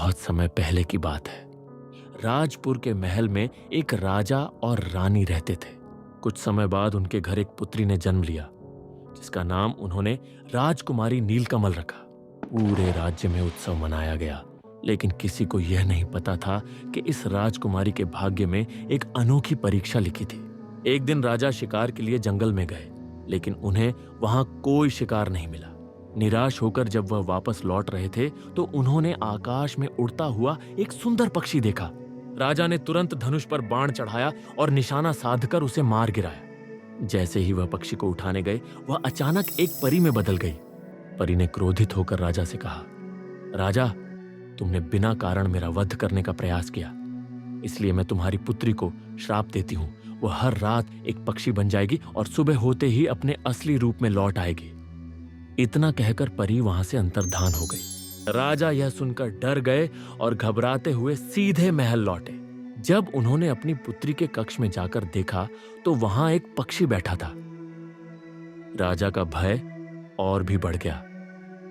बहुत समय पहले की बात है। राजपुर के महल में एक राजा और रानी रहते थे। कुछ समय बाद उनके घर एक पुत्री ने जन्म लिया, जिसका नाम उन्होंने राजकुमारी नीलकमल रखा। पूरे राज्य में उत्सव मनाया गया, लेकिन किसी को यह नहीं पता था कि इस राजकुमारी के भाग्य में एक अनोखी परीक्षा लिखी थी। एक दिन राजा शिकार के लिए जंगल में गए, लेकिन उन्हें वहां कोई शिकार नहीं मिला। निराश होकर जब वह वापस लौट रहे थे तो उन्होंने आकाश में उड़ता हुआ एक सुंदर पक्षी देखा। राजा ने तुरंत धनुष पर बाण चढ़ाया और निशाना साधकर उसे मार गिराया। जैसे ही वह पक्षी को उठाने गए, वह अचानक एक परी में बदल गई। परी ने क्रोधित होकर राजा से कहा, राजा, तुमने बिना कारण मेरा वध करने का प्रयास किया, इसलिए मैं तुम्हारी पुत्री को श्राप देती हूं। वह हर रात एक पक्षी बन जाएगी और सुबह होते ही अपने असली रूप में लौट आएगी। इतना कहकर परी वहां से अंतर्धान हो गई। राजा यह सुनकर डर गए और घबराते हुए सीधे महल लौटे। जब उन्होंने अपनी पुत्री के कक्ष में जाकर देखा तो वहां एक पक्षी बैठा था। राजा का भय और भी बढ़ गया।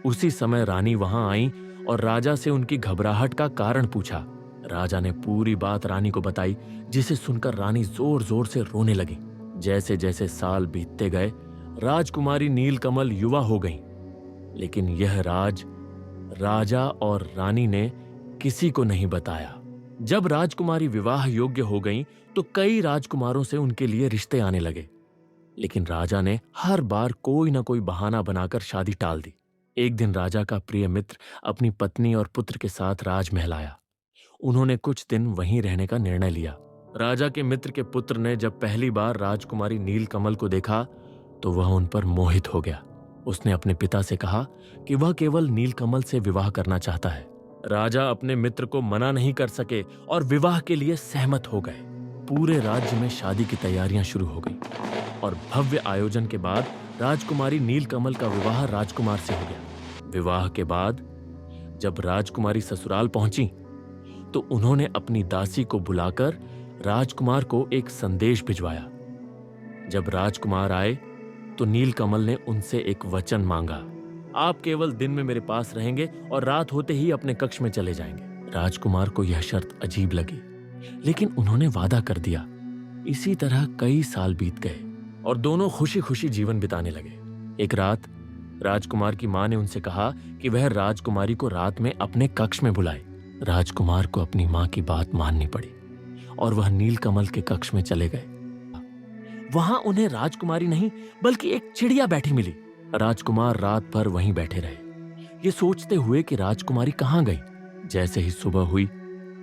उसी समय रानी वहां आई और राजा से उनकी घबराहट का कारण पूछा। राजा ने पूरी बात रानी को बताई, जिसे सुनकर रानी जोर जोर से रोने लगी। जैसे जैसे साल बीतते गए, राजकुमारी नीलकमल युवा हो गईं, लेकिन यह राज राजा और रानी ने किसी को नहीं बताया। जब राजकुमारी विवाह योग्य हो गईं, तो कई राजकुमारों से उनके लिए रिश्ते आने लगे, लेकिन राजा ने हर बार कोई ना कोई बहाना बनाकर शादी टाल दी। एक दिन राजा का प्रिय मित्र अपनी पत्नी और पुत्र के साथ राजमहल आया। उन्होंने कुछ दिन वहीं रहने का निर्णय लिया। राजा के मित्र के पुत्र ने जब पहली बार राजकुमारी नीलकमल को देखा तो वह उन पर मोहित हो गया। उसने अपने पिता से कहा कि वह केवल नीलकमल से विवाह करना चाहता है। राजा अपने मित्र को मना नहीं कर सके और विवाह के लिए सहमत हो गए। पूरे राज्य में शादी की तैयारियां शुरू हो गई और भव्य आयोजन के बाद राजकुमारी नीलकमल का विवाह राजकुमार से हो गया। विवाह के बाद जब राजकुमारी ससुराल पहुंची तो उन्होंने अपनी दासी को बुलाकर राजकुमार को एक संदेश भिजवाया। जब राजकुमार आए तो नीलकमल ने उनसे एक वचन मांगा, आप केवल दिन में मेरे पास रहेंगे और रात होते ही अपने कक्ष में चले जाएंगे। राजकुमार को यह शर्त अजीब लगी, लेकिन उन्होंने वादा कर दिया। इसी तरह कई साल बीत गए और दोनों खुशी खुशी जीवन बिताने लगे। एक रात राजकुमार की मां ने उनसे कहा कि वह राजकुमारी को रात में अपने कक्ष में बुलाए। राजकुमार को अपनी मां की बात माननी पड़ी और वह नीलकमल के कक्ष में चले गए। वहां उन्हें राजकुमारी नहीं बल्कि एक चिड़िया बैठी मिली। राजकुमार रात भर वहीं बैठे रहे, ये सोचते हुए कि राजकुमारी कहां गई। जैसे ही सुबह हुई,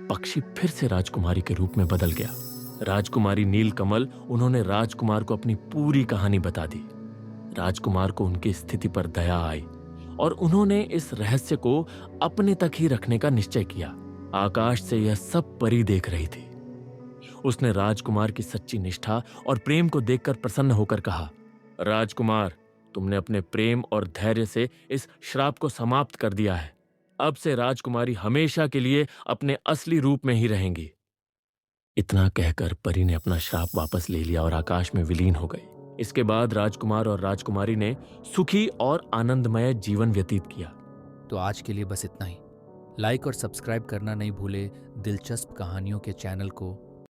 पक्षी फिर से राजकुमारी के रूप में बदल गया। राजकुमारी नीलकमल उन्होंने राजकुमार को अपनी पूरी कहानी बता दी। राजकुमार को उनकी स्थिति पर दया आई और उन्होंने इस रहस्य को अपने तक ही रखने का निश्चय किया। आकाश से यह सब परी देख रही थी। उसने राजकुमार की सच्ची निष्ठा और प्रेम को देखकर प्रसन्न होकर कहा, राजकुमार, तुमने अपने प्रेम और धैर्य से इस श्राप को समाप्त कर दिया है। अब से राजकुमारी हमेशा के लिए अपने असली रूप में ही रहेंगी। इतना कहकर परी ने अपना श्राप वापस ले लिया और आकाश में विलीन हो गई। इसके बाद राजकुमार और राजकुमारी ने सुखी और आनंदमय जीवन व्यतीत किया। तो आज के लिए बस इतना ही। लाइक और सब्सक्राइब करना नहीं भूले दिलचस्प कहानियों के चैनल को